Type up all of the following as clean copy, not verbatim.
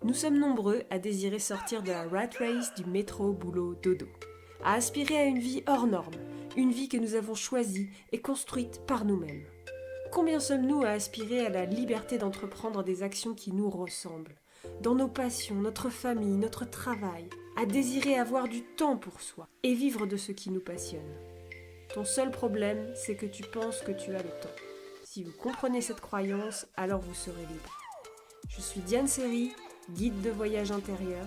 Nous sommes nombreux à désirer sortir de la rat race du métro, boulot, dodo, à aspirer à une vie hors norme, une vie que nous avons choisie et construite par nous-mêmes. Combien sommes-nous à aspirer à la liberté d'entreprendre des actions qui nous ressemblent, dans nos passions, notre famille, notre travail, à désirer avoir du temps pour soi et vivre de ce qui nous passionne. Ton seul problème, c'est que tu penses que tu as le temps. Si vous comprenez cette croyance, alors vous serez libre. Je suis Diane Seri, guide de voyage intérieur.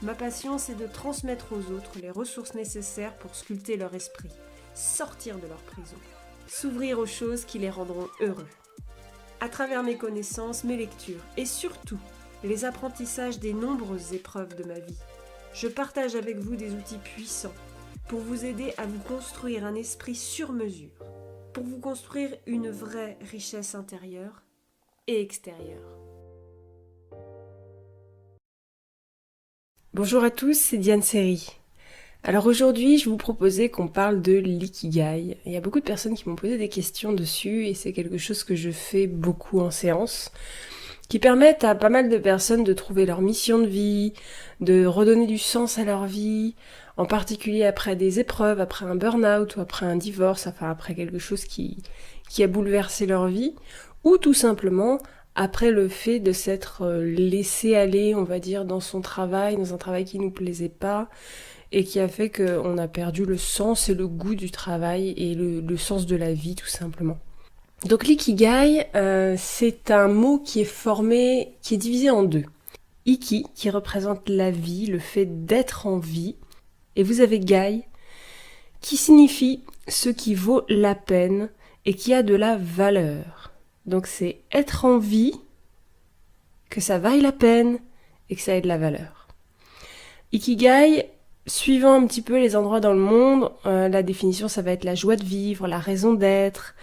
Ma passion, c'est de transmettre aux autres les ressources nécessaires pour sculpter leur esprit, sortir de leur prison, s'ouvrir aux choses qui les rendront heureux. À travers mes connaissances, mes lectures et surtout les apprentissages des nombreuses épreuves de ma vie, je partage avec vous des outils puissants pour vous aider à vous construire un esprit sur mesure, pour vous construire une vraie richesse intérieure et extérieure. Bonjour à tous, c'est Diane Seri. Alors aujourd'hui, je vous proposais qu'on parle de l'ikigai. Il y a beaucoup de personnes qui m'ont posé des questions dessus et c'est quelque chose que je fais beaucoup en séance, qui permettent à pas mal de personnes de trouver leur mission de vie, de redonner du sens à leur vie, en particulier après des épreuves, après un burn-out ou après un divorce, enfin après quelque chose qui a bouleversé leur vie, ou tout simplement après le fait de s'être laissé aller, on va dire, dans son travail, dans un travail qui nous plaisait pas, et qui a fait qu'on a perdu le sens et le goût du travail et le sens de la vie, tout simplement. Donc l'ikigai, c'est un mot qui est divisé en deux. Iki, qui représente la vie, le fait d'être en vie, et vous avez gai, qui signifie ce qui vaut la peine et qui a de la valeur. Donc c'est être en vie, que ça vaille la peine et que ça ait de la valeur. Ikigai, suivant un petit peu les endroits dans le monde, la définition ça va être la joie de vivre, la raison d'être.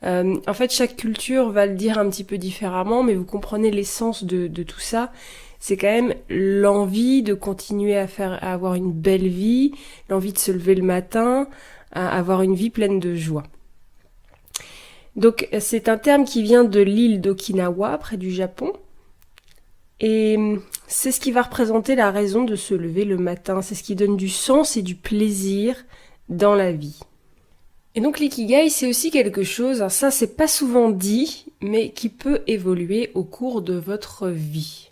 En fait chaque culture va le dire un petit peu différemment, mais vous comprenez l'essence de tout ça. C'est quand même l'envie de continuer à avoir une belle vie, l'envie de se lever le matin, à avoir une vie pleine de joie. Donc c'est un terme qui vient de l'île d'Okinawa, près du Japon, et c'est ce qui va représenter la raison de se lever le matin, c'est ce qui donne du sens et du plaisir dans la vie. Et donc l'ikigai, c'est aussi quelque chose, ça c'est pas souvent dit, mais qui peut évoluer au cours de votre vie.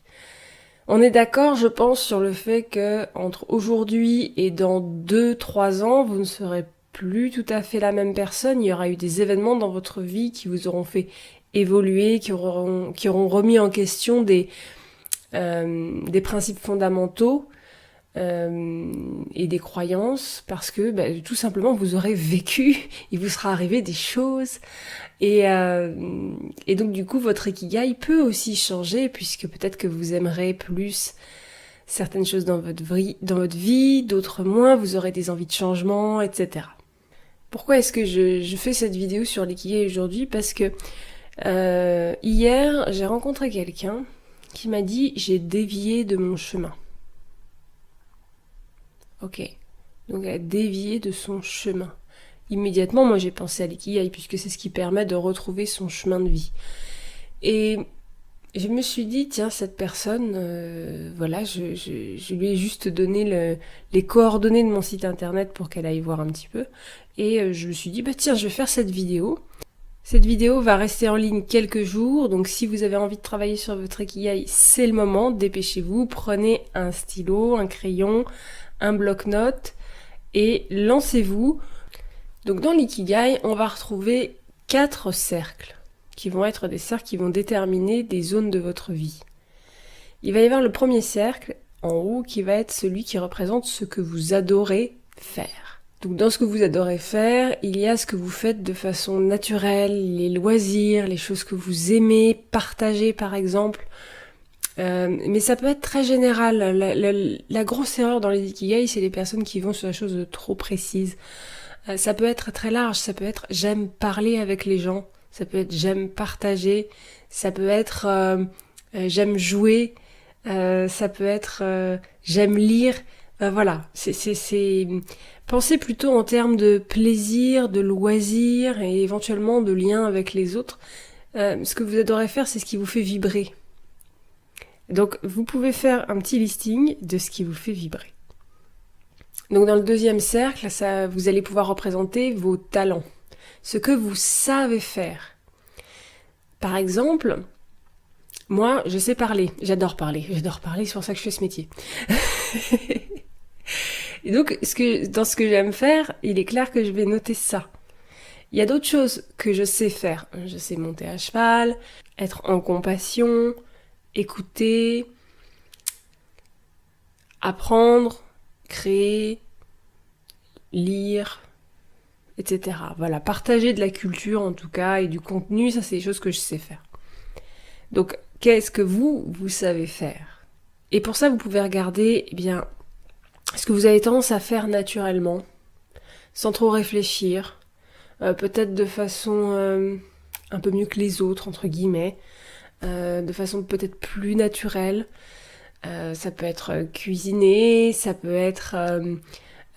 On est d'accord, je pense, sur le fait que entre aujourd'hui et dans 2-3 ans, vous ne serez plus tout à fait la même personne. Il y aura eu des événements dans votre vie qui vous auront fait évoluer, qui auront remis en question des principes fondamentaux et des croyances, parce que tout simplement vous aurez vécu, il vous sera arrivé des choses. Et donc du coup votre ikigai peut aussi changer, puisque peut-être que vous aimerez plus certaines choses dans votre vie, d'autres moins, vous aurez des envies de changement, etc. Pourquoi est-ce que je fais cette vidéo sur l'ikigai aujourd'hui? Parce que hier j'ai rencontré quelqu'un qui m'a dit j'ai dévié de mon chemin. Ok, donc elle a dévié de son chemin. Immédiatement, moi j'ai pensé à l'ikigai, puisque c'est ce qui permet de retrouver son chemin de vie. Et je me suis dit, tiens, cette personne, je lui ai juste donné les coordonnées de mon site internet pour qu'elle aille voir un petit peu. Et je me suis dit, tiens, je vais faire cette vidéo. Cette vidéo va rester en ligne quelques jours, donc si vous avez envie de travailler sur votre ikigai, c'est le moment, dépêchez-vous, prenez un stylo, un crayon, un bloc-notes et lancez-vous. Donc dans l'ikigai, on va retrouver 4 cercles qui vont être des cercles qui vont déterminer des zones de votre vie. Il va y avoir le premier cercle en haut qui va être celui qui représente ce que vous adorez faire. Donc dans ce que vous adorez faire, il y a ce que vous faites de façon naturelle, les loisirs, les choses que vous aimez, partager par exemple. Mais ça peut être très général. La grosse erreur dans les ikigai, c'est les personnes qui vont sur des choses de trop précises. Ça peut être très large, ça peut être j'aime parler avec les gens, ça peut être j'aime partager, ça peut être j'aime jouer, ça peut être j'aime lire. Voilà, c'est pensez plutôt en termes de plaisir, de loisir et éventuellement de lien avec les autres. Ce que vous adorez faire, c'est ce qui vous fait vibrer. Donc vous pouvez faire un petit listing de ce qui vous fait vibrer. Donc dans le deuxième cercle, vous allez pouvoir représenter vos talents, ce que vous savez faire. Par exemple, moi, je sais parler, j'adore parler, c'est pour ça que je fais ce métier. Et donc, dans ce que j'aime faire, il est clair que je vais noter ça. Il y a d'autres choses que je sais faire. Je sais monter à cheval, être en compassion, écouter, apprendre, créer, lire, etc. Voilà, partager de la culture en tout cas et du contenu, ça c'est des choses que je sais faire. Donc, qu'est-ce que vous savez faire? Et pour ça, vous pouvez regarder, ce que vous avez tendance à faire naturellement, sans trop réfléchir, peut-être de façon un peu mieux que les autres, entre guillemets, de façon peut-être plus naturelle. Ça peut être cuisiner, ça peut être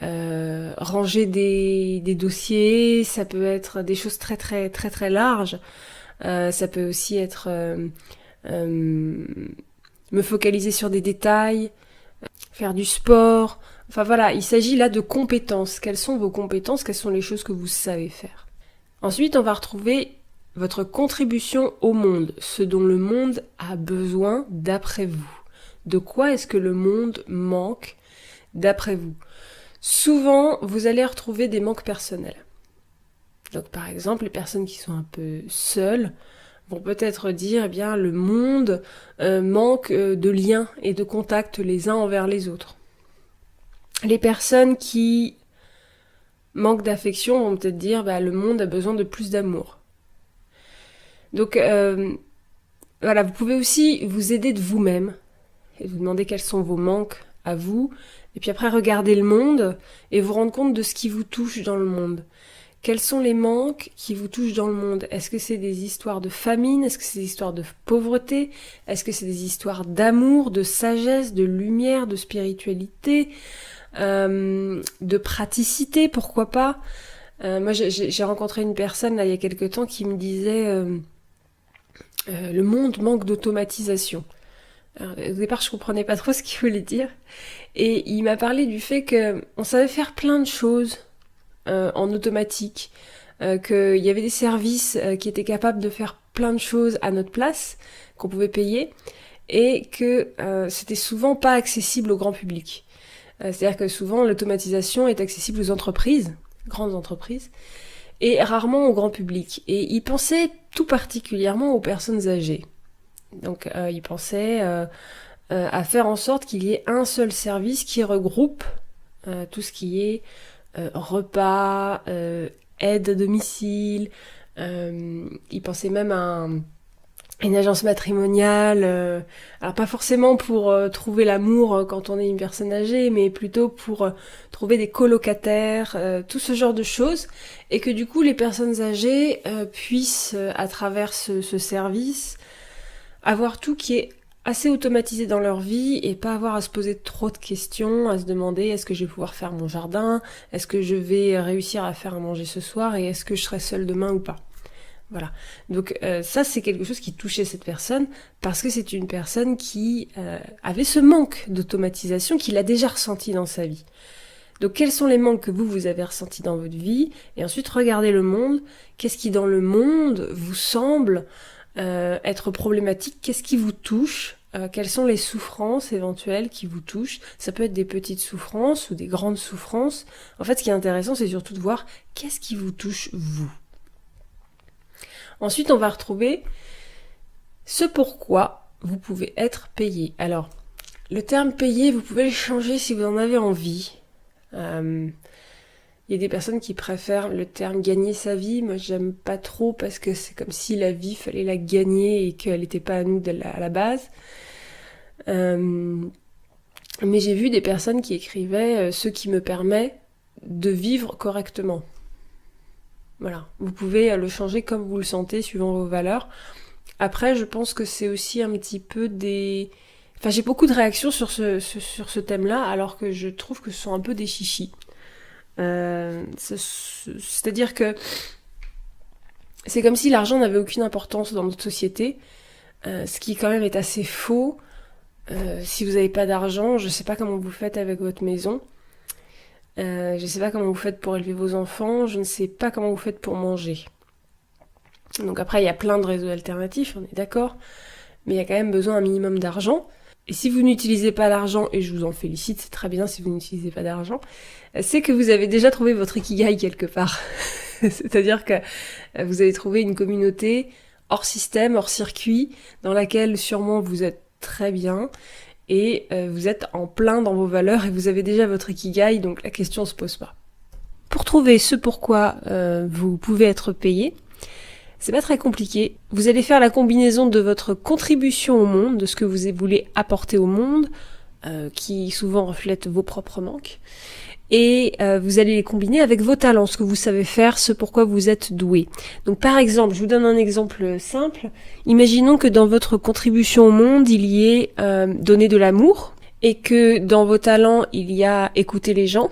ranger des dossiers, ça peut être des choses très très très très larges. Ça peut aussi être me focaliser sur des détails, faire du sport. Enfin voilà, il s'agit là de compétences. Quelles sont vos compétences? Quelles sont les choses que vous savez faire? Ensuite, on va retrouver votre contribution au monde, ce dont le monde a besoin d'après vous. De quoi est-ce que le monde manque d'après vous? Souvent, vous allez retrouver des manques personnels. Donc par exemple, les personnes qui sont un peu seules vont peut-être dire, le monde manque de liens et de contacts les uns envers les autres. Les personnes qui manquent d'affection vont peut-être dire, le monde a besoin de plus d'amour. Donc voilà, vous pouvez aussi vous aider de vous-même et vous demander quels sont vos manques à vous, et puis après regarder le monde et vous rendre compte de ce qui vous touche dans le monde. Quels sont les manques qui vous touchent dans le monde? Est-ce que c'est des histoires de famine? Est-ce que c'est des histoires de pauvreté? Est-ce que c'est des histoires d'amour, de sagesse, de lumière, de spiritualité, de praticité, pourquoi pas? Moi, j'ai rencontré une personne là il y a quelque temps qui me disait le monde manque d'automatisation. Alors, au départ, je comprenais pas trop ce qu'il voulait dire, et il m'a parlé du fait que on savait faire plein de choses en automatique, qu'il y avait des services qui étaient capables de faire plein de choses à notre place, qu'on pouvait payer, et que c'était souvent pas accessible au grand public. C'est-à-dire que souvent l'automatisation est accessible aux entreprises, grandes entreprises, et rarement au grand public. Et il pensait tout particulièrement aux personnes âgées. Donc il pensait à faire en sorte qu'il y ait un seul service qui regroupe tout ce qui est repas, aide à domicile. Il pensait même à une agence matrimoniale, alors pas forcément pour trouver l'amour quand on est une personne âgée, mais plutôt pour trouver des colocataires, tout ce genre de choses, et que du coup les personnes âgées puissent, à travers ce service, avoir tout qui est assez automatisé dans leur vie et pas avoir à se poser trop de questions, à se demander est-ce que je vais pouvoir faire mon jardin, est-ce que je vais réussir à faire à manger ce soir et est-ce que je serai seule demain ou pas. Voilà. Donc ça c'est quelque chose qui touchait cette personne parce que c'est une personne qui avait ce manque d'automatisation qu'il a déjà ressenti dans sa vie. Donc quels sont les manques que vous avez ressentis dans votre vie? Et ensuite regardez le monde. Qu'est-ce qui dans le monde vous semble être problématique? Qu'est-ce qui vous touche? Quelles sont les souffrances éventuelles qui vous touchent? Ça peut être des petites souffrances ou des grandes souffrances. En fait, ce qui est intéressant, c'est surtout de voir qu'est-ce qui vous touche vous. Ensuite, on va retrouver ce pourquoi vous pouvez être payé. Alors, le terme payé, vous pouvez le changer si vous en avez envie. Il y a des personnes qui préfèrent le terme gagner sa vie. Moi, j'aime pas trop parce que c'est comme si la vie, fallait la gagner et qu'elle n'était pas à nous à la base. Mais j'ai vu des personnes qui écrivaient ce qui me permet de vivre correctement. Voilà. Vous pouvez le changer comme vous le sentez, suivant vos valeurs. Après, je pense que c'est aussi un petit peu des... Enfin, j'ai beaucoup de réactions sur ce thème-là, alors que je trouve que ce sont un peu des chichis. C'est-à-dire que c'est comme si l'argent n'avait aucune importance dans notre société, ce qui quand même est assez faux. Si vous n'avez pas d'argent, je ne sais pas comment vous faites avec votre maison. Je ne sais pas comment vous faites pour élever vos enfants. Je ne sais pas comment vous faites pour manger. Donc après, il y a plein de réseaux alternatifs, on est d'accord. Mais il y a quand même besoin d'un minimum d'argent. Et si vous n'utilisez pas l'argent, et je vous en félicite, c'est très bien si vous n'utilisez pas d'argent, c'est que vous avez déjà trouvé votre ikigai quelque part. C'est-à-dire que vous avez trouvé une communauté hors système, hors circuit, dans laquelle sûrement vous êtes très bien, et vous êtes en plein dans vos valeurs, et vous avez déjà votre ikigai, donc la question se pose pas. Pour trouver ce pourquoi vous pouvez être payé, c'est pas très compliqué. Vous allez faire la combinaison de votre contribution au monde, de ce que vous voulez apporter au monde, qui souvent reflète vos propres manques, et vous allez les combiner avec vos talents, ce que vous savez faire, ce pourquoi vous êtes doué. Donc par exemple, je vous donne un exemple simple. Imaginons que dans votre contribution au monde, il y ait donner de l'amour, et que dans vos talents, il y a écouter les gens.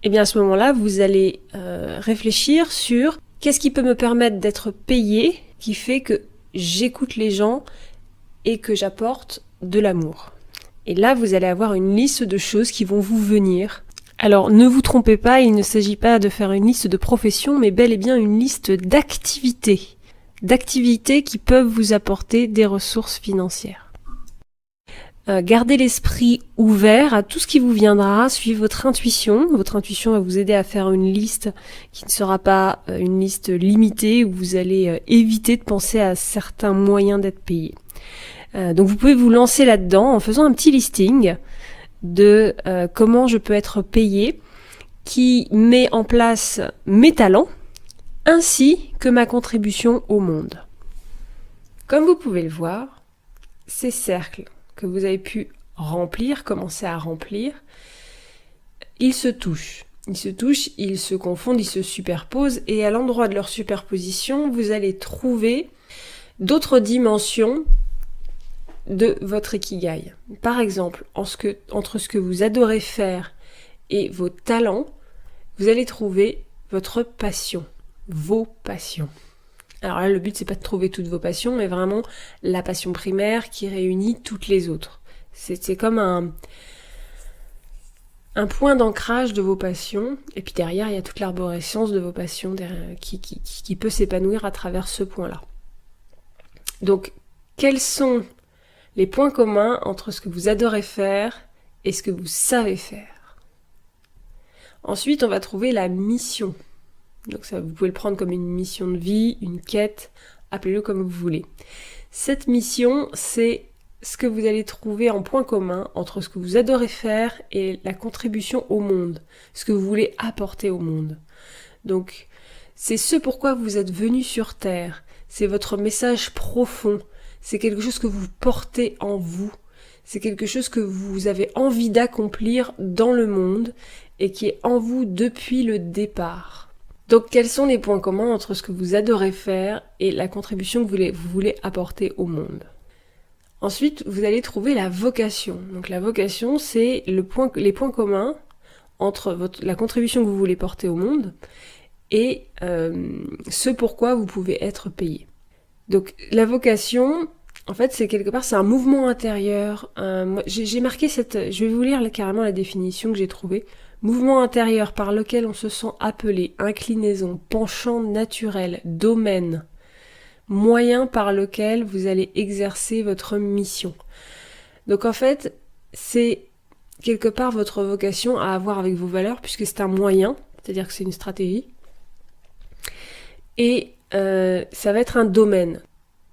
Et bien à ce moment-là, vous allez réfléchir sur qu'est-ce qui peut me permettre d'être payé, qui fait que j'écoute les gens et que j'apporte de l'amour. Et là, vous allez avoir une liste de choses qui vont vous venir. Alors, ne vous trompez pas, il ne s'agit pas de faire une liste de professions, mais bel et bien une liste d'activités. D'activités qui peuvent vous apporter des ressources financières. Gardez l'esprit ouvert à tout ce qui vous viendra, suivez votre intuition. Votre intuition va vous aider à faire une liste qui ne sera pas une liste limitée où vous allez éviter de penser à certains moyens d'être payé. Donc vous pouvez vous lancer là-dedans en faisant un petit listing de comment je peux être payé, qui met en place mes talents ainsi que ma contribution au monde. Comme vous pouvez le voir, ces cercles que vous avez pu remplir, commencer à remplir, ils se touchent. Ils se touchent, ils se confondent, ils se superposent, et à l'endroit de leur superposition, vous allez trouver d'autres dimensions de votre ikigai. Par exemple, entre ce que vous adorez faire et vos talents, vous allez trouver votre passion, vos passions. Alors là, le but, c'est pas de trouver toutes vos passions, mais vraiment la passion primaire qui réunit toutes les autres. C'est comme un point d'ancrage de vos passions, et puis derrière, il y a toute l'arborescence de vos passions qui peut s'épanouir à travers ce point-là. Donc, quels sont les points communs entre ce que vous adorez faire et ce que vous savez faire? Ensuite, on va trouver la mission. Donc ça, vous pouvez le prendre comme une mission de vie, une quête, appelez-le comme vous voulez. Cette mission, c'est ce que vous allez trouver en point commun entre ce que vous adorez faire et la contribution au monde, ce que vous voulez apporter au monde. Donc, c'est ce pourquoi vous êtes venu sur Terre, c'est votre message profond, c'est quelque chose que vous portez en vous, c'est quelque chose que vous avez envie d'accomplir dans le monde et qui est en vous depuis le départ. Donc, quels sont les points communs entre ce que vous adorez faire et la contribution que vous voulez apporter au monde? Ensuite, vous allez trouver la vocation. Donc, la vocation, c'est les points communs entre la contribution que vous voulez porter au monde et ce pourquoi vous pouvez être payé. Donc, la vocation, en fait, c'est un mouvement intérieur. J'ai marqué je vais vous lire carrément la définition que j'ai trouvée. Mouvement intérieur par lequel on se sent appelé, inclinaison, penchant naturel, domaine, moyen par lequel vous allez exercer votre mission. Donc en fait, c'est quelque part votre vocation à avoir avec vos valeurs, puisque c'est un moyen, c'est-à-dire que c'est une stratégie. Et ça va être un domaine.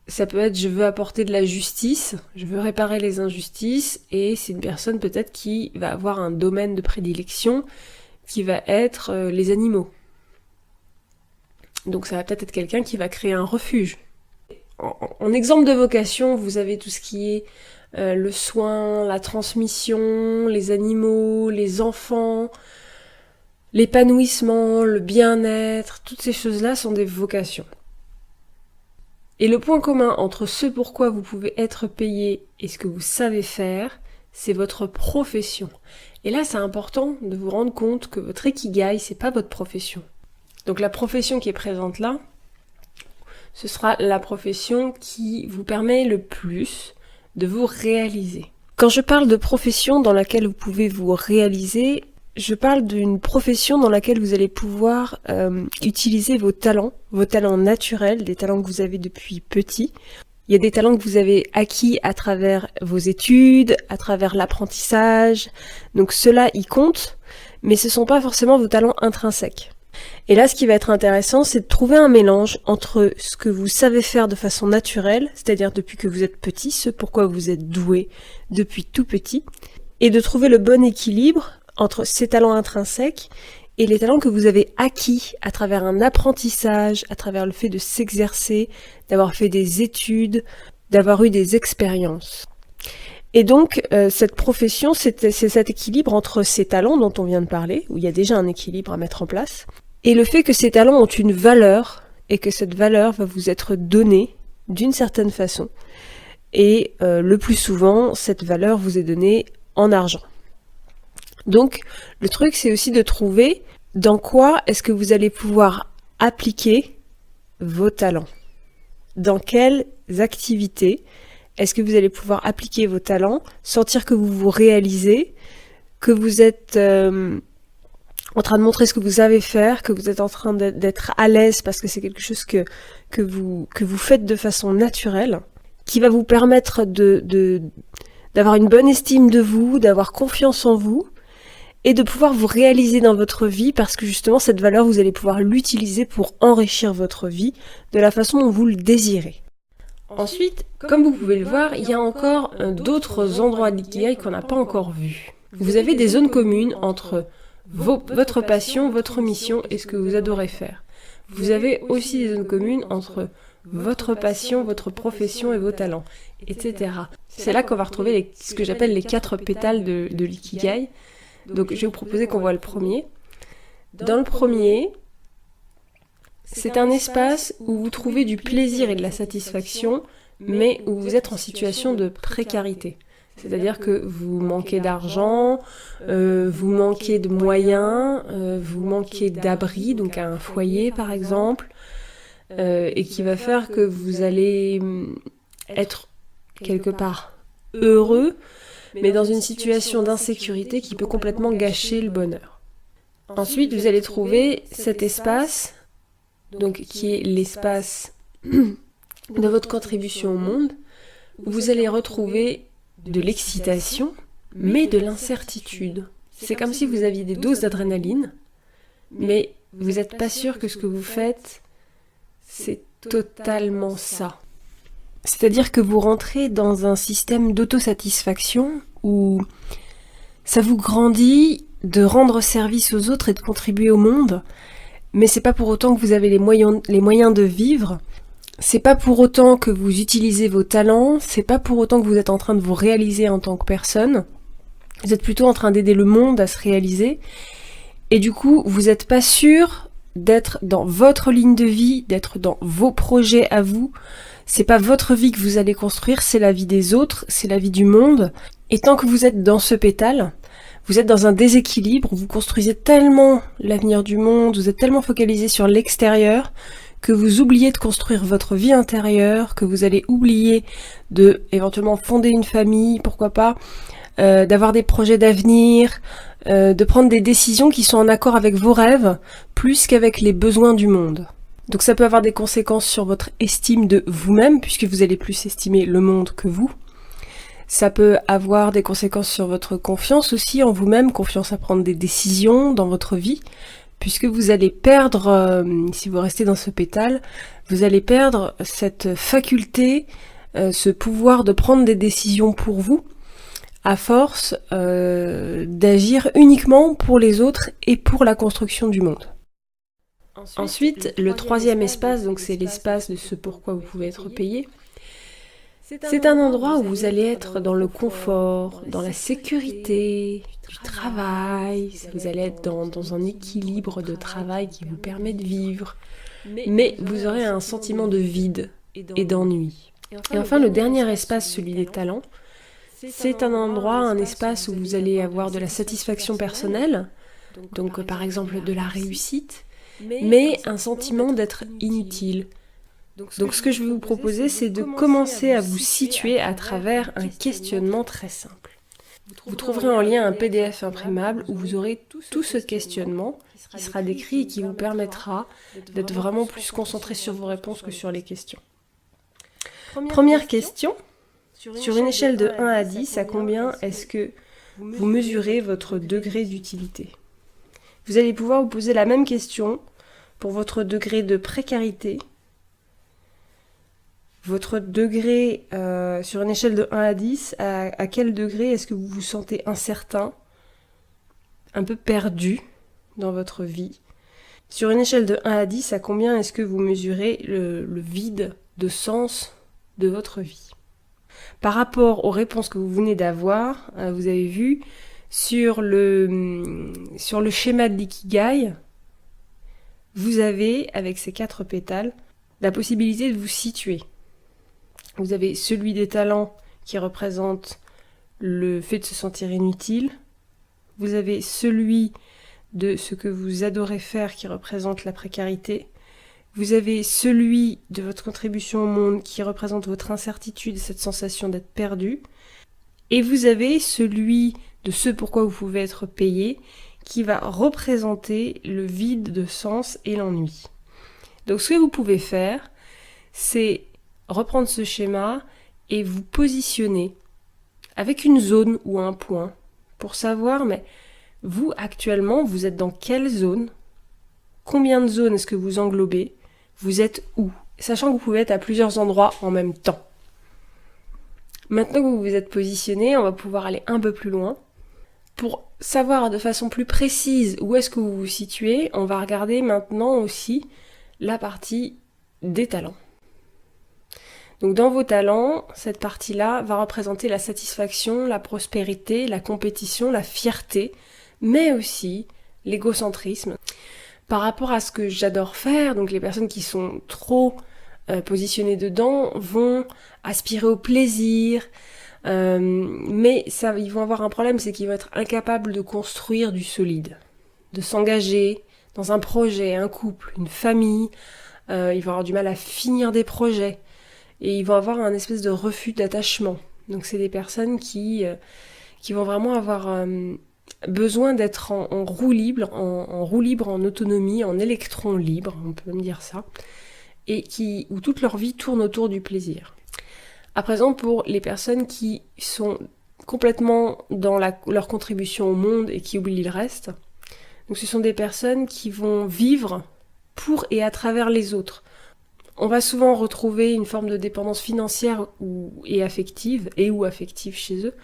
Ça peut être je veux apporter de la justice, je veux réparer les injustices, et c'est une personne peut-être qui va avoir un domaine de prédilection qui va être les animaux. Donc ça va peut-être être quelqu'un qui va créer un refuge. En exemple de vocation, vous avez tout ce qui est le soin, la transmission, les animaux, les enfants, l'épanouissement, le bien-être, toutes ces choses-là sont des vocations. Et le point commun entre ce pourquoi vous pouvez être payé et ce que vous savez faire, c'est votre profession. Et là, c'est important de vous rendre compte que votre ikigai, c'est pas votre profession. Donc la profession qui est présente là, ce sera la profession qui vous permet le plus de vous réaliser. Quand je parle de profession dans laquelle vous pouvez vous réaliser, je parle d'une profession dans laquelle vous allez pouvoir utiliser vos talents naturels, des talents que vous avez depuis petit. Il y a des talents que vous avez acquis à travers vos études, à travers l'apprentissage, donc cela y compte, mais ce ne sont pas forcément vos talents intrinsèques. Et là, ce qui va être intéressant, c'est de trouver un mélange entre ce que vous savez faire de façon naturelle, c'est-à-dire depuis que vous êtes petit, ce pourquoi vous êtes doué depuis tout petit, et de trouver le bon équilibre entre ces talents intrinsèques et les talents que vous avez acquis à travers un apprentissage, à travers le fait de s'exercer, d'avoir fait des études, d'avoir eu des expériences. Et donc, cette profession, c'est cet équilibre entre ces talents dont on vient de parler, où il y a déjà un équilibre à mettre en place, et le fait que ces talents ont une valeur, et que cette valeur va vous être donnée d'une certaine façon. Et le plus souvent, cette valeur vous est donnée en argent. Donc, le truc, c'est aussi de trouver dans quoi est-ce que vous allez pouvoir appliquer vos talents. Dans quelles activités est-ce que vous allez pouvoir appliquer vos talents, sentir que vous vous réalisez, que vous êtes en train de montrer ce que vous savez faire, que vous êtes en train d'être à l'aise parce que c'est quelque chose que vous faites de façon naturelle, qui va vous permettre d'avoir une bonne estime de vous, d'avoir confiance en vous, et de pouvoir vous réaliser dans votre vie parce que justement cette valeur, vous allez pouvoir l'utiliser pour enrichir votre vie de la façon dont vous le désirez. Ensuite, comme vous pouvez le voir, il y a encore d'autres endroits de l'ikigai qu'on n'a pas encore vus. Vous avez des zones communes entre votre passion, votre mission et ce que vous adorez faire. Vous avez aussi des zones communes entre votre passion, votre profession et vos talents, etc. C'est là qu'on va retrouver ce que j'appelle les 4 pétales de l'ikigai. Donc je vais vous proposer qu'on voit le premier. Dans le premier, c'est un espace où vous trouvez du plaisir et de la satisfaction, mais où vous êtes en situation de précarité. C'est-à-dire que vous manquez d'argent, vous manquez de moyens, vous manquez d'abri, donc un foyer par exemple, et qui va faire que vous allez être quelque part heureux, mais dans une situation d'insécurité qui peut complètement gâcher le bonheur. Ensuite, vous allez trouver cet espace, donc qui est l'espace de votre contribution au monde, où vous allez retrouver de l'excitation, mais de l'incertitude. C'est comme si vous aviez des doses d'adrénaline, mais vous n'êtes pas sûr que ce que vous faites, c'est totalement ça. C'est-à-dire que vous rentrez dans un système d'autosatisfaction où ça vous grandit de rendre service aux autres et de contribuer au monde, mais c'est pas pour autant que vous avez les moyens de vivre, c'est pas pour autant que vous utilisez vos talents, c'est pas pour autant que vous êtes en train de vous réaliser en tant que personne, vous êtes plutôt en train d'aider le monde à se réaliser, et du coup vous n'êtes pas sûr d'être dans votre ligne de vie, d'être dans vos projets à vous. C'est pas votre vie que vous allez construire, c'est la vie des autres, c'est la vie du monde. Et tant que vous êtes dans ce pétale, vous êtes dans un déséquilibre, vous construisez tellement l'avenir du monde, vous êtes tellement focalisé sur l'extérieur, que vous oubliez de construire votre vie intérieure, que vous allez oublier de éventuellement fonder une famille, pourquoi pas, d'avoir des projets d'avenir, de prendre des décisions qui sont en accord avec vos rêves, plus qu'avec les besoins du monde. Donc ça peut avoir des conséquences sur votre estime de vous-même, puisque vous allez plus estimer le monde que vous. Ça peut avoir des conséquences sur votre confiance aussi en vous-même, confiance à prendre des décisions dans votre vie, puisque vous allez perdre, si vous restez dans ce pétale, vous allez perdre cette faculté, ce pouvoir de prendre des décisions pour vous, à force d'agir uniquement pour les autres et pour la construction du monde. Ensuite, le troisième espace, donc c'est l'espace de ce pourquoi vous pouvez être payé. C'est un endroit où vous allez être dans le confort, dans la sécurité, du travail, vous allez être dans un équilibre de travail qui vous permet de vivre, mais vous aurez un sentiment de vide et d'ennui. Et enfin, le dernier espace, celui des talents, c'est un endroit, un espace où vous allez avoir de la satisfaction personnelle, donc par exemple de la réussite, mais un sentiment d'être inutile, Donc ce que je vais vous proposer, c'est de commencer à vous situer à travers un questionnement très simple. Vous trouverez en lien un PDF imprimable où vous aurez tout ce questionnement qui sera décrit et qui vous permettra d'être vraiment plus concentré sur vos réponses que sur les questions. Première question, sur une échelle de 1 à 10, à combien est-ce que vous mesurez votre degré d'utilité? Vous allez pouvoir vous poser la même question pour votre degré de précarité, votre degré sur une échelle de 1 à 10, à quel degré est-ce que vous vous sentez incertain, un peu perdu dans votre vie? Sur une échelle de 1 à 10, à combien est-ce que vous mesurez le vide de sens de votre vie? Par rapport aux réponses que vous venez d'avoir, vous avez vu, sur le schéma de l'ikigai, vous avez, avec ces 4 pétales, la possibilité de vous situer. Vous avez celui des talents qui représente le fait de se sentir inutile. Vous avez celui de ce que vous adorez faire qui représente la précarité. Vous avez celui de votre contribution au monde qui représente votre incertitude et cette sensation d'être perdu. Et vous avez celui de ce pourquoi vous pouvez être payé qui va représenter le vide de sens et l'ennui. Donc ce que vous pouvez faire, c'est reprendre ce schéma et vous positionner avec une zone ou un point pour savoir, mais vous actuellement, vous êtes dans quelle zone? Combien de zones est-ce que vous englobez? Vous êtes où? Sachant que vous pouvez être à plusieurs endroits en même temps. Maintenant que vous vous êtes positionné, on va pouvoir aller un peu plus loin. Pour savoir de façon plus précise où est-ce que vous vous situez, on va regarder maintenant aussi la partie des talents. Donc dans vos talents, cette partie-là va représenter la satisfaction, la prospérité, la compétition, la fierté, mais aussi l'égocentrisme. Par rapport à ce que j'adore faire, donc les personnes qui sont trop positionnées dedans vont aspirer au plaisir, mais ils vont avoir un problème, c'est qu'ils vont être incapables de construire du solide, de s'engager dans un projet, un couple, une famille, ils vont avoir du mal à finir des projets. Et ils vont avoir un espèce de refus d'attachement. Donc c'est des personnes qui vont vraiment avoir besoin d'être en roue libre, en roue libre, en autonomie, en électron libre, on peut même dire ça, et où toute leur vie tourne autour du plaisir. À présent, pour les personnes qui sont complètement dans leur contribution au monde et qui oublient le reste, donc ce sont des personnes qui vont vivre pour et à travers les autres. On va souvent retrouver une forme de dépendance financière et affective chez eux,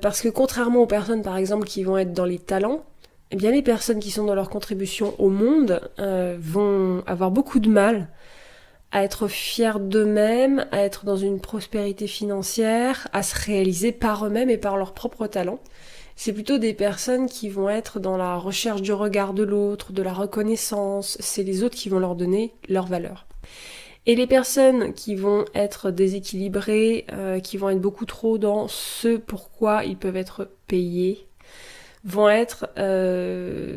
parce que contrairement aux personnes par exemple qui vont être dans les talents, eh bien les personnes qui sont dans leur contribution au monde vont avoir beaucoup de mal à être fiers d'eux-mêmes, à être dans une prospérité financière, à se réaliser par eux-mêmes et par leurs propres talents. C'est plutôt des personnes qui vont être dans la recherche du regard de l'autre, de la reconnaissance, c'est les autres qui vont leur donner leur valeur. Et les personnes qui vont être déséquilibrées, qui vont être beaucoup trop dans ce pourquoi ils peuvent être payés, vont être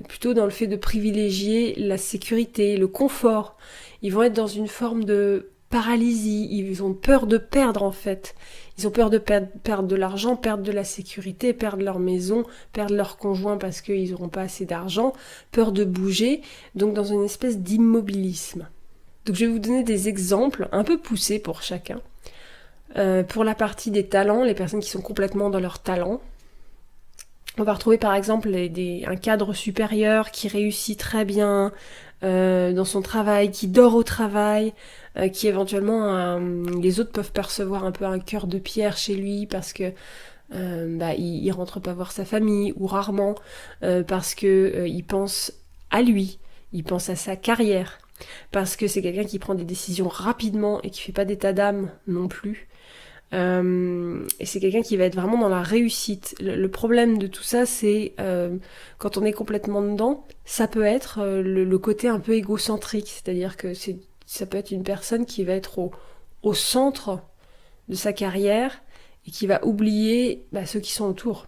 plutôt dans le fait de privilégier la sécurité, le confort. Ils vont être dans une forme de paralysie, ils ont peur de perdre en fait. Ils ont peur de perdre de l'argent, perdre de la sécurité, perdre leur maison, perdre leur conjoint parce qu'ils n'auront pas assez d'argent, peur de bouger, donc dans une espèce d'immobilisme. Donc je vais vous donner des exemples un peu poussés pour chacun. Pour la partie des talents, les personnes qui sont complètement dans leur talent, on va retrouver par exemple un cadre supérieur qui réussit très bien dans son travail, qui dort au travail, qui éventuellement les autres peuvent percevoir un peu un cœur de pierre chez lui parce que il rentre pas voir sa famille ou rarement parce que il pense à lui, il pense à sa carrière. Parce que c'est quelqu'un qui prend des décisions rapidement et qui fait pas d'état d'âme non plus. Et c'est quelqu'un qui va être vraiment dans la réussite. Le problème de tout ça, c'est quand on est complètement dedans, ça peut être le côté un peu égocentrique. C'est-à-dire que ça peut être une personne qui va être au centre de sa carrière et qui va oublier ceux qui sont autour.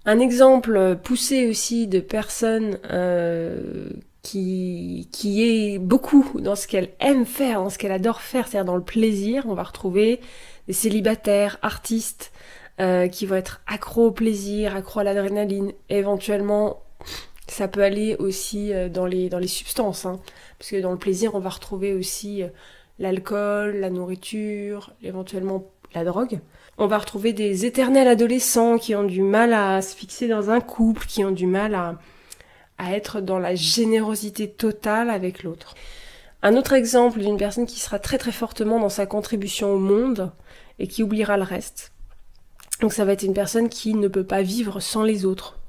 Un exemple poussé aussi de personnes qui est beaucoup dans ce qu'elle aime faire, dans ce qu'elle adore faire, c'est-à-dire dans le plaisir. On va retrouver des célibataires, artistes, qui vont être accros au plaisir, accros à l'adrénaline. Éventuellement, ça peut aller aussi dans les substances, hein, parce que dans le plaisir, on va retrouver aussi l'alcool, la nourriture, éventuellement la drogue. On va retrouver des éternels adolescents qui ont du mal à se fixer dans un couple, qui ont du mal à être dans la générosité totale avec l'autre. Un autre exemple d'une personne qui sera très très fortement dans sa contribution au monde et qui oubliera le reste. Donc ça va être une personne qui ne peut pas vivre sans les autres,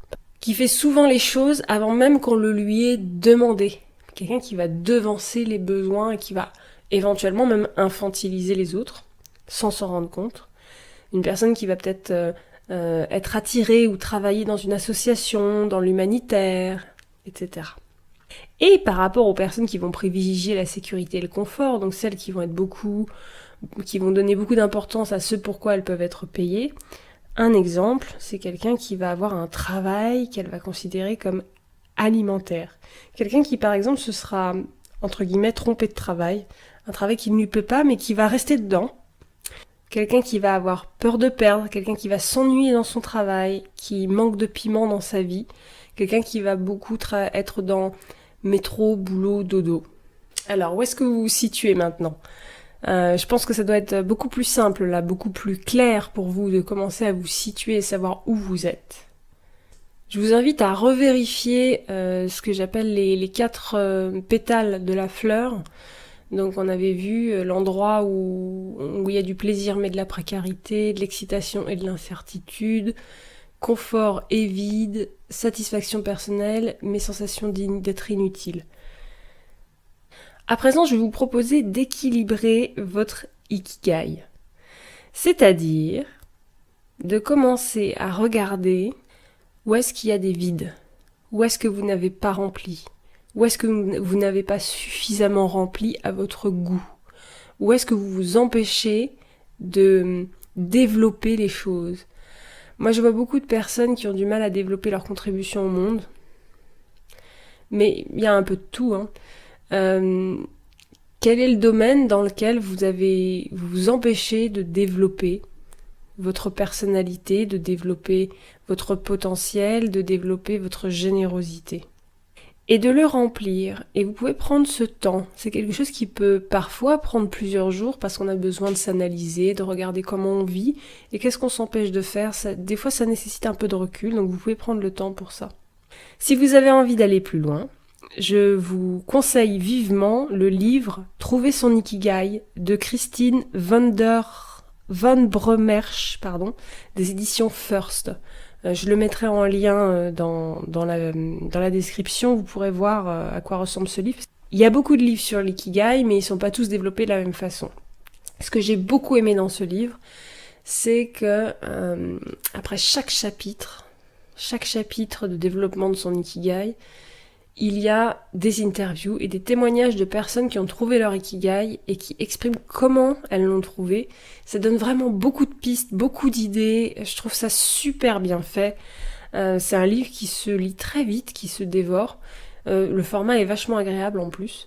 qui fait souvent les choses avant même qu'on le lui ait demandé. Quelqu'un qui va devancer les besoins et qui va éventuellement même infantiliser les autres sans s'en rendre compte. Une personne qui va peut-être être attirée ou travailler dans une association, dans l'humanitaire, etc. Et par rapport aux personnes qui vont privilégier la sécurité et le confort, donc celles qui vont donner beaucoup d'importance à ce pourquoi elles peuvent être payées, un exemple, c'est quelqu'un qui va avoir un travail qu'elle va considérer comme alimentaire. Quelqu'un qui, par exemple, se sera, entre guillemets, trompé de travail, un travail qui ne lui plaît pas, mais qui va rester dedans. Quelqu'un qui va avoir peur de perdre, quelqu'un qui va s'ennuyer dans son travail, qui manque de piment dans sa vie, quelqu'un qui va beaucoup être dans métro, boulot, dodo. Alors, où est-ce que vous vous situez maintenant ? Je pense que ça doit être beaucoup plus simple, là, beaucoup plus clair pour vous de commencer à vous situer et savoir où vous êtes. Je vous invite à revérifier ce que j'appelle les 4 pétales de la fleur. Donc on avait vu l'endroit où il y a du plaisir mais de la précarité, de l'excitation et de l'incertitude, confort et vide, satisfaction personnelle, mais sensation d'être inutile. À présent, je vais vous proposer d'équilibrer votre ikigai. C'est-à-dire de commencer à regarder où est-ce qu'il y a des vides, où est-ce que vous n'avez pas rempli, où est-ce que vous n'avez pas suffisamment rempli à votre goût, où est-ce que vous vous empêchez de développer les choses. Moi, je vois beaucoup de personnes qui ont du mal à développer leur contribution au monde, mais il y a un peu de tout, hein. Quel est le domaine dans lequel vous vous empêchez de développer votre personnalité, de développer votre potentiel, de développer votre générosité et de le remplir. Et vous pouvez prendre ce temps. C'est quelque chose qui peut parfois prendre plusieurs jours parce qu'on a besoin de s'analyser, de regarder comment on vit et qu'est-ce qu'on s'empêche de faire. Des fois, ça nécessite un peu de recul, donc vous pouvez prendre le temps pour ça. Si vous avez envie d'aller plus loin, je vous conseille vivement le livre « Trouver son Ikigai » de Christine Van Bremersch, des éditions First. Je le mettrai en lien dans la description, vous pourrez voir à quoi ressemble ce livre. Il y a beaucoup de livres sur l'ikigai, mais ils sont pas tous développés de la même façon. Ce que j'ai beaucoup aimé dans ce livre, c'est que après chaque chapitre de développement de son ikigai, il y a des interviews et des témoignages de personnes qui ont trouvé leur ikigai et qui expriment comment elles l'ont trouvé. Ça donne vraiment beaucoup de pistes, beaucoup d'idées. Je trouve ça super bien fait. C'est un livre qui se lit très vite, qui se dévore. Le format est vachement agréable en plus.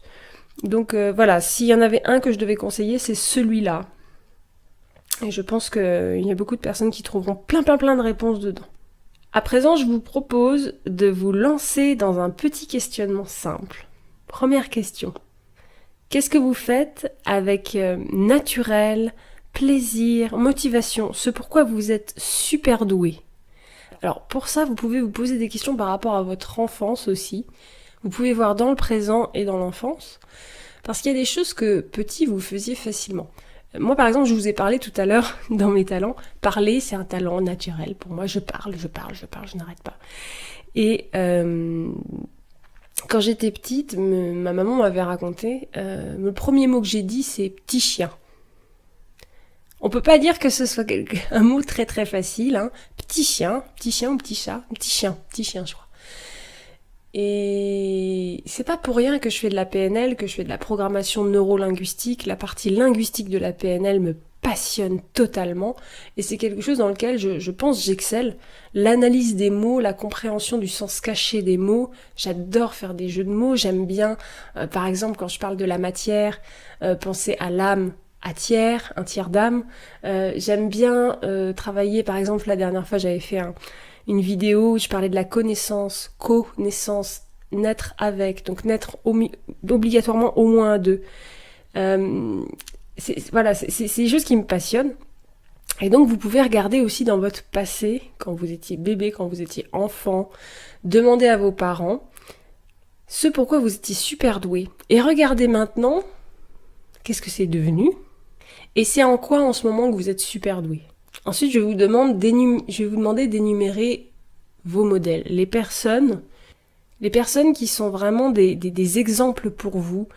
Donc voilà, s'il y en avait un que je devais conseiller, c'est celui-là. Et je pense qu'il y a beaucoup de personnes qui trouveront plein de réponses dedans. À présent, je vous propose de vous lancer dans un petit questionnement simple. Première question. Qu'est-ce que vous faites avec naturel, plaisir, motivation, ce pourquoi vous êtes super doué? Alors pour ça, vous pouvez vous poser des questions par rapport à votre enfance aussi. Vous pouvez voir dans le présent et dans l'enfance, parce qu'il y a des choses que petit vous faisiez facilement. Moi, par exemple, je vous ai parlé tout à l'heure dans mes talents. Parler, c'est un talent naturel. Pour moi, je parle, je n'arrête pas. Et quand j'étais petite, ma maman m'avait raconté, le premier mot que j'ai dit, c'est petit chien. On peut pas dire que ce soit un mot très très facile, hein. Petit chien ou petit chat, petit chien, je crois. Et c'est pas pour rien que je fais de la PNL, que je fais de la programmation neurolinguistique. La partie linguistique de la PNL me passionne totalement et c'est quelque chose dans lequel je pense j'excelle. L'analyse des mots, la compréhension du sens caché des mots, j'adore faire des jeux de mots, j'aime bien, par exemple quand je parle de la matière, penser à l'âme, à tiers, un tiers d'âme. J'aime bien travailler, par exemple la dernière fois j'avais fait une vidéo où je parlais de la connaissance, co-naissance, naître avec, donc naître obligatoirement au moins à deux. C'est des choses qui me passionnent. Et donc vous pouvez regarder aussi dans votre passé, quand vous étiez bébé, quand vous étiez enfant, demander à vos parents ce pourquoi vous étiez super doué. Et regardez maintenant, qu'est-ce que c'est devenu, et c'est en quoi en ce moment que vous êtes super doué. Ensuite, je vais vous demander d'énumérer vos modèles, les personnes qui sont vraiment des exemples pour vous,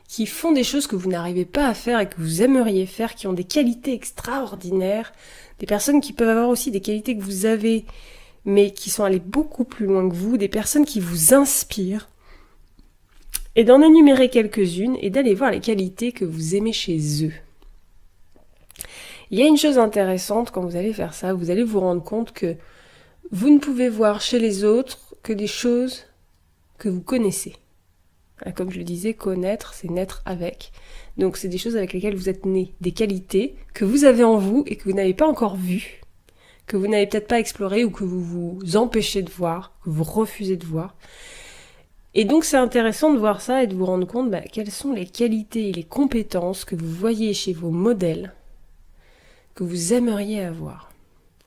qui font des choses que vous n'arrivez pas à faire et que vous aimeriez faire, qui ont des qualités extraordinaires, des personnes qui peuvent avoir aussi des qualités que vous avez, mais qui sont allées beaucoup plus loin que vous, des personnes qui vous inspirent, et d'en énumérer quelques-unes et d'aller voir les qualités que vous aimez chez eux. Il y a une chose intéressante quand vous allez faire ça, vous allez vous rendre compte que vous ne pouvez voir chez les autres que des choses que vous connaissez. Comme je le disais, connaître, c'est naître avec. Donc c'est des choses avec lesquelles vous êtes né, des qualités que vous avez en vous et que vous n'avez pas encore vues, que vous n'avez peut-être pas explorées ou que vous vous empêchez de voir, que vous refusez de voir. Et donc c'est intéressant de voir ça et de vous rendre compte quelles sont les qualités et les compétences que vous voyez chez vos modèles, que vous aimeriez avoir.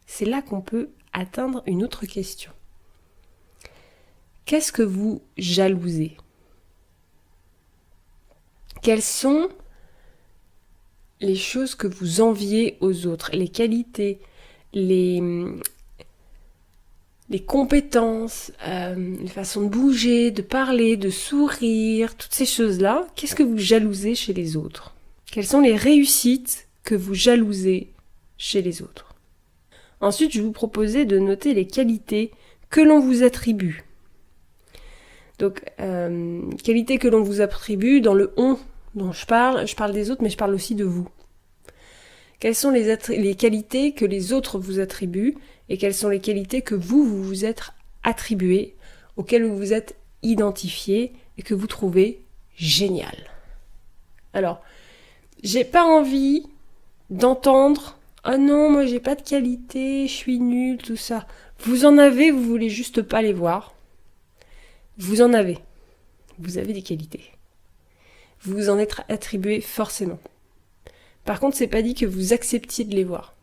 C'est là qu'on peut atteindre une autre question. Qu'est-ce que vous jalousez ? Quelles sont les choses que vous enviez aux autres, les qualités, les compétences, les façons de bouger, de parler, de sourire, toutes ces choses-là, qu'est-ce que vous jalousez chez les autres ? Quelles sont les réussites que vous jalousez chez les autres ? Ensuite, je vais vous proposer de noter les qualités que l'on vous attribue. Donc, qualité que l'on vous attribue, dans le « on » dont je parle des autres, mais je parle aussi de vous. Quelles sont les qualités que les autres vous attribuent, et quelles sont les qualités que vous vous êtes attribuées, auxquelles vous vous êtes identifié, et que vous trouvez géniales. Alors, j'ai pas envie d'entendre « Ah non, moi j'ai pas de qualité, je suis nulle, tout ça ». Vous en avez, vous voulez juste pas les voir. Vous en avez. Vous avez des qualités. Vous vous en êtes attribué forcément. Par contre, c'est pas dit que vous acceptiez de les voir.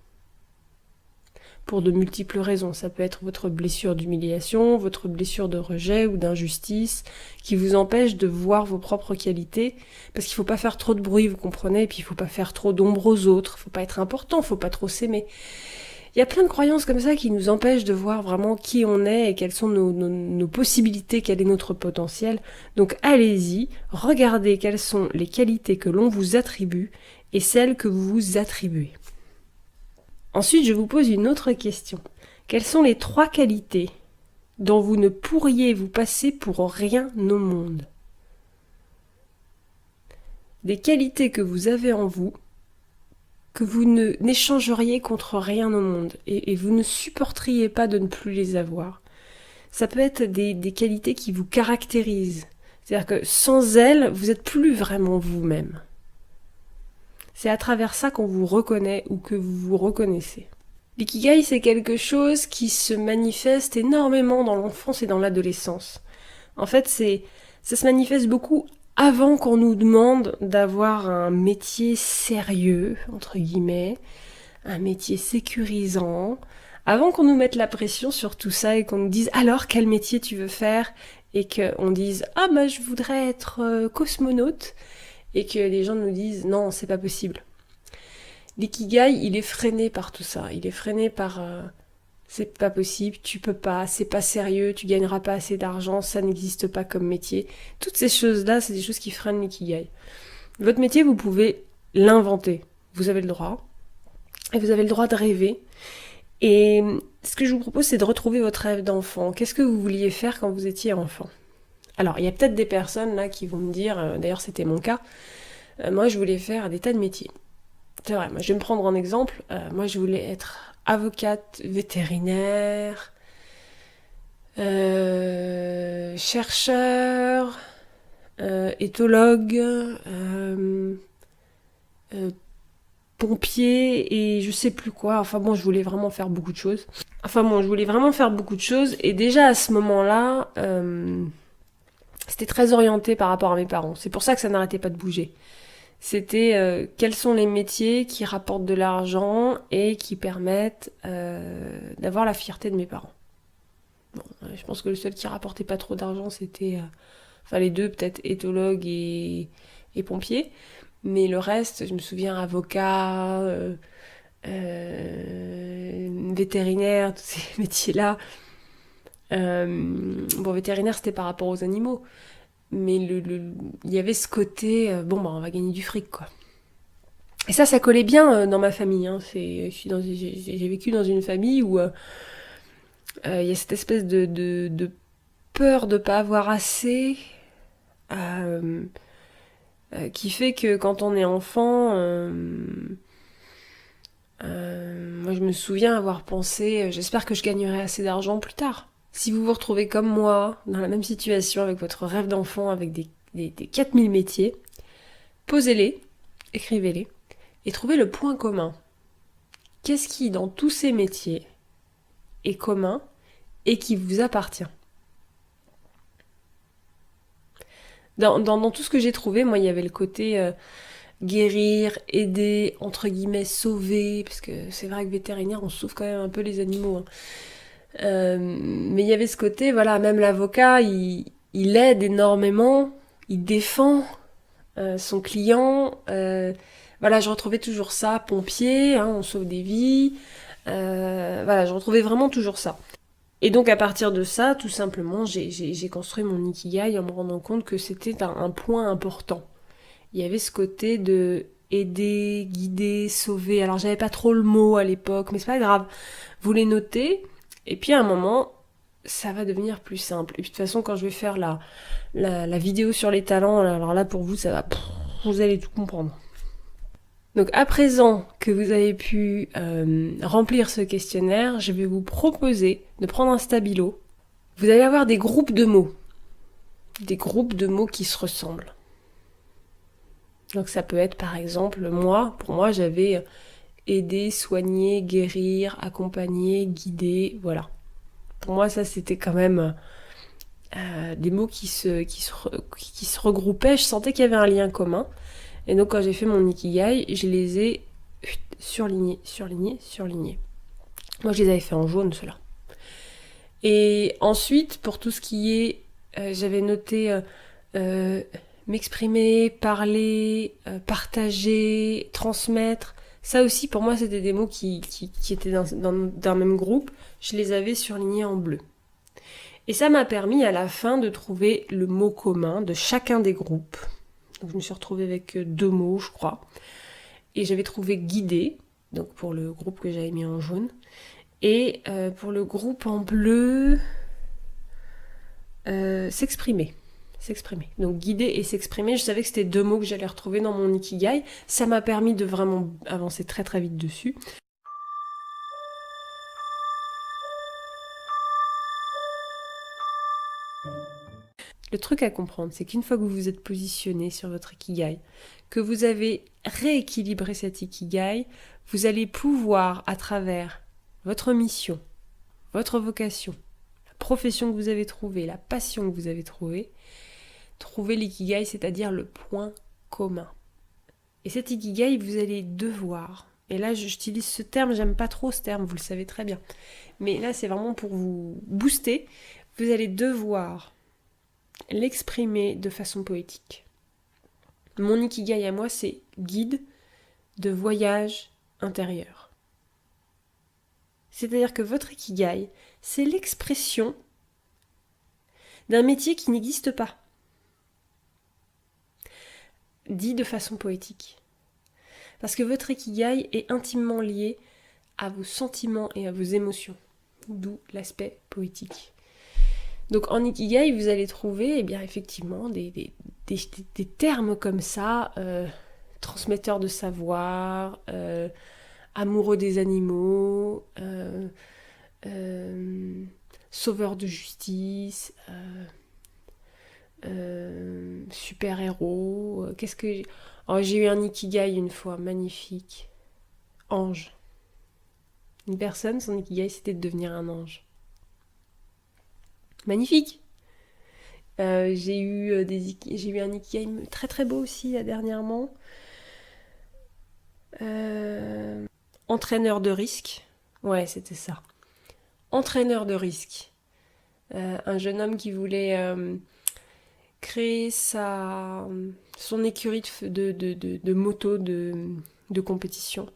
Pour de multiples raisons. Ça peut être votre blessure d'humiliation, votre blessure de rejet ou d'injustice, qui vous empêche de voir vos propres qualités, parce qu'il faut pas faire trop de bruit, vous comprenez, et puis il faut pas faire trop d'ombre aux autres, faut pas être important, faut pas trop s'aimer. Il y a plein de croyances comme ça qui nous empêchent de voir vraiment qui on est et quelles sont nos possibilités, quel est notre potentiel. Donc allez-y, regardez quelles sont les qualités que l'on vous attribue et celles que vous vous attribuez. Ensuite, je vous pose une autre question. Quelles sont les 3 qualités dont vous ne pourriez vous passer pour rien au monde ? Des qualités que vous avez en vous, que vous n'échangeriez contre rien au monde et vous ne supporteriez pas de ne plus les avoir. Ça peut être des qualités qui vous caractérisent. C'est-à-dire que sans elles, vous n'êtes plus vraiment vous-même. C'est à travers ça qu'on vous reconnaît ou que vous vous reconnaissez. L'ikigai, c'est quelque chose qui se manifeste énormément dans l'enfance et dans l'adolescence. En fait, ça se manifeste beaucoup avant qu'on nous demande d'avoir un métier sérieux, entre guillemets, un métier sécurisant, avant qu'on nous mette la pression sur tout ça et qu'on nous dise « Alors, quel métier tu veux faire ?» et qu'on dise « Ah, je voudrais être cosmonaute » et que les gens nous disent « Non, c'est pas possible ». L'ikigai, il est freiné par tout ça, il est freiné par c'est pas possible, tu peux pas, c'est pas sérieux, tu gagneras pas assez d'argent, ça n'existe pas comme métier. Toutes ces choses-là, c'est des choses qui freinent l'ikigai. Votre métier, vous pouvez l'inventer. Vous avez le droit. Et vous avez le droit de rêver. Et ce que je vous propose, c'est de retrouver votre rêve d'enfant. Qu'est-ce que vous vouliez faire quand vous étiez enfant ? Alors, il y a peut-être des personnes là qui vont me dire, d'ailleurs c'était mon cas, moi je voulais faire des tas de métiers. C'est vrai, moi je vais me prendre en exemple. Moi je voulais être avocate, vétérinaire, chercheur, éthologue, euh, pompier et je sais plus quoi. Enfin bon, je voulais vraiment faire beaucoup de choses. Et déjà à ce moment-là, c'était très orienté par rapport à mes parents. C'est pour ça que ça n'arrêtait pas de bouger. C'était quels sont les métiers qui rapportent de l'argent et qui permettent d'avoir la fierté de mes parents. Bon, je pense que le seul qui rapportait pas trop d'argent, c'était... enfin les deux, peut-être éthologue et pompier. Mais le reste, je me souviens, avocat, vétérinaire, tous ces métiers-là. Bon, vétérinaire, c'était par rapport aux animaux. Mais il y avait ce côté, bon, bah, on va gagner du fric, quoi. Et ça collait bien dans ma famille. Hein. J'ai vécu dans une famille où il y a cette espèce de peur de pas avoir assez, euh, qui fait que quand on est enfant, moi je me souviens avoir pensé, j'espère que je gagnerai assez d'argent plus tard. Si vous vous retrouvez comme moi, dans la même situation, avec votre rêve d'enfant, avec des 4000 métiers, posez-les, écrivez-les, et trouvez le point commun. Qu'est-ce qui, dans tous ces métiers, est commun et qui vous appartient? Dans tout ce que j'ai trouvé, moi, il y avait le côté guérir, aider, entre guillemets, sauver, parce que c'est vrai que vétérinaire, on sauve quand même un peu les animaux. Hein. Mais il y avait ce côté, voilà, même l'avocat, il aide énormément, il défend son client. Voilà, je retrouvais toujours ça, pompier, hein, on sauve des vies. Voilà, je retrouvais vraiment toujours ça. Et donc à partir de ça, tout simplement, j'ai construit mon ikigai en me rendant compte que c'était un point important. Il y avait ce côté de aider, guider, sauver. Alors j'avais pas trop le mot à l'époque, mais c'est pas grave. Vous les notez, et puis à un moment, ça va devenir plus simple. Et puis de toute façon, quand je vais faire la vidéo sur les talents, alors là pour vous, ça va, vous allez tout comprendre. Donc à présent que vous avez pu remplir ce questionnaire, je vais vous proposer de prendre un stabilo. Vous allez avoir des groupes de mots qui se ressemblent. Donc ça peut être par exemple, pour moi j'avais aider, soigner, guérir, accompagner, guider, voilà. Pour moi ça c'était quand même des mots qui se regroupaient, je sentais qu'il y avait un lien commun. Et donc quand j'ai fait mon ikigai, je les ai surlignés. Moi je les avais fait en jaune ceux-là. Et ensuite pour tout ce qui est, j'avais noté m'exprimer, parler, partager, transmettre. Ça aussi pour moi c'était des mots qui étaient d'un même groupe. Je les avais surlignés en bleu. Et ça m'a permis à la fin de trouver le mot commun de chacun des groupes. Donc je me suis retrouvée avec 2 mots, je crois. Et j'avais trouvé guider, donc pour le groupe que j'avais mis en jaune. Et pour le groupe en bleu, s'exprimer. Donc guider et s'exprimer, je savais que c'était 2 mots que j'allais retrouver dans mon ikigai. Ça m'a permis de vraiment avancer très très vite dessus. Le truc à comprendre, c'est qu'une fois que vous vous êtes positionné sur votre ikigai, que vous avez rééquilibré cet ikigai, vous allez pouvoir, à travers votre mission, votre vocation, la profession que vous avez trouvée, la passion que vous avez trouvée, trouver l'ikigai, c'est-à-dire le point commun. Et cet ikigai, vous allez devoir, et là j'utilise ce terme, j'aime pas trop ce terme, vous le savez très bien, mais là c'est vraiment pour vous booster, vous allez devoir l'exprimer de façon poétique. Mon ikigai à moi, c'est guide de voyage intérieur. C'est-à-dire que votre ikigai, c'est l'expression d'un métier qui n'existe pas. Dit de façon poétique. Parce que votre ikigai est intimement lié à vos sentiments et à vos émotions. D'où l'aspect poétique. Donc en ikigai, vous allez trouver effectivement des termes comme ça, transmetteur de savoir, amoureux des animaux, sauveur de justice, super-héros. Qu'est-ce que... Oh, j'ai eu un ikigai une fois, magnifique. Ange. Une personne, son ikigai, c'était de devenir un ange. Magnifique. J'ai eu un ikigai très très beau aussi là, dernièrement. Entraîneur de risque. Ouais, c'était ça. Entraîneur de risque. Un jeune homme qui voulait créer son écurie de moto de compétition.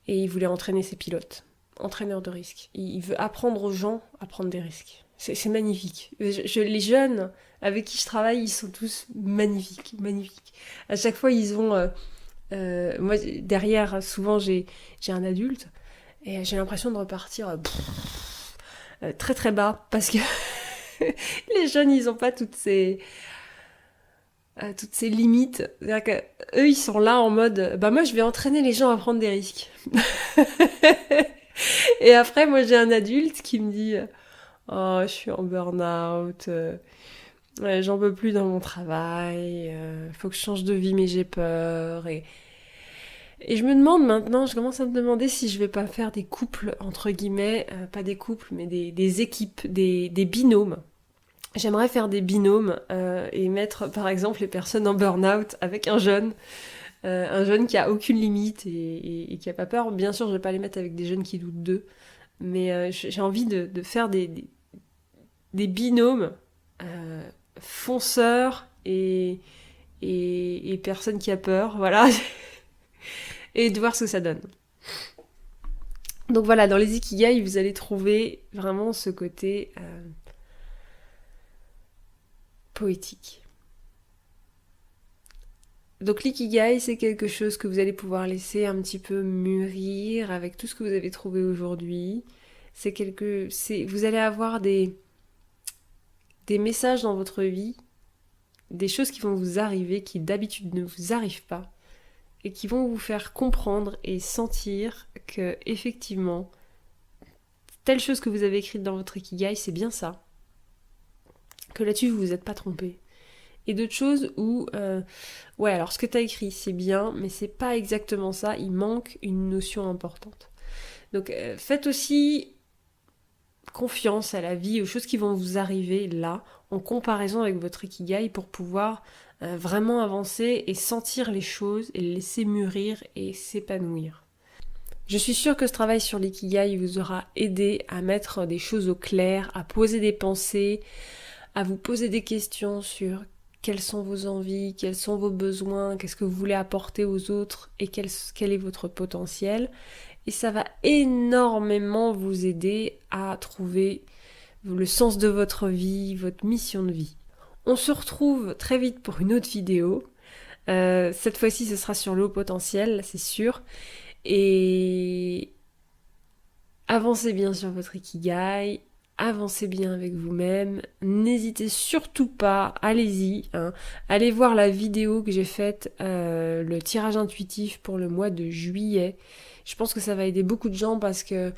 Et il voulait entraîner ses pilotes. Entraîneur de risque. Il veut apprendre aux gens à prendre des risques. C'est magnifique. Les jeunes avec qui je travaille, ils sont tous magnifiques, magnifiques. À chaque fois, ils ont... moi, derrière, souvent, j'ai un adulte et j'ai l'impression de repartir très très bas parce que les jeunes, ils n'ont pas toutes ces limites. C'est-à-dire que eux, ils sont là en mode, bah moi, je vais entraîner les gens à prendre des risques. Et après, moi, j'ai un adulte qui me dit, oh, je suis en burn-out, ouais, j'en peux plus dans mon travail, faut que je change de vie, mais j'ai peur. Et je me demande maintenant, je commence à me demander si je vais pas faire des couples, entre guillemets, pas des couples, mais des équipes, des binômes. J'aimerais faire des binômes et mettre par exemple les personnes en burn-out avec un jeune qui a aucune limite et qui a pas peur. Bien sûr, je vais pas les mettre avec des jeunes qui doutent d'eux, mais j'ai envie de faire des binômes fonceurs et personne qui a peur, voilà, et de voir ce que ça donne. Donc voilà, dans les Ikigai, vous allez trouver vraiment ce côté poétique. Donc l'ikigai, c'est quelque chose que vous allez pouvoir laisser un petit peu mûrir avec tout ce que vous avez trouvé aujourd'hui. Vous allez avoir des messages dans votre vie, des choses qui vont vous arriver, qui d'habitude ne vous arrivent pas, et qui vont vous faire comprendre et sentir que effectivement, telle chose que vous avez écrite dans votre ikigai, c'est bien ça. Que là-dessus, vous vous êtes pas trompé. Et d'autres choses où, ouais, alors ce que tu as écrit, c'est bien, mais c'est pas exactement ça, il manque une notion importante. Donc faites aussi confiance à la vie, aux choses qui vont vous arriver là, en comparaison avec votre ikigai, pour pouvoir vraiment avancer et sentir les choses, et les laisser mûrir et s'épanouir. Je suis sûre que ce travail sur l'ikigai vous aura aidé à mettre des choses au clair, à poser des pensées, à vous poser des questions sur quelles sont vos envies, quels sont vos besoins, qu'est-ce que vous voulez apporter aux autres et quel est votre potentiel. Et ça va énormément vous aider à trouver le sens de votre vie, votre mission de vie. On se retrouve très vite pour une autre vidéo. Cette fois-ci, ce sera sur le haut potentiel, c'est sûr. Et avancez bien sur votre ikigai, avancez bien avec vous-même, n'hésitez surtout pas, allez-y, hein. Allez voir la vidéo que j'ai faite, le tirage intuitif pour le mois de juillet. Je pense que ça va aider beaucoup de gens parce que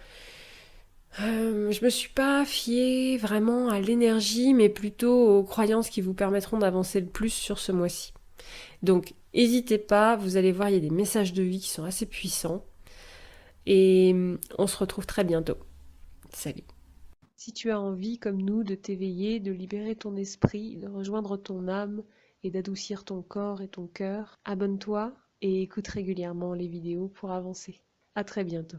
je me suis pas fiée vraiment à l'énergie, mais plutôt aux croyances qui vous permettront d'avancer le plus sur ce mois-ci. Donc, n'hésitez pas, vous allez voir, il y a des messages de vie qui sont assez puissants. Et on se retrouve très bientôt. Salut. Si tu as envie, comme nous, de t'éveiller, de libérer ton esprit, de rejoindre ton âme et d'adoucir ton corps et ton cœur, abonne-toi et écoute régulièrement les vidéos pour avancer. À très bientôt.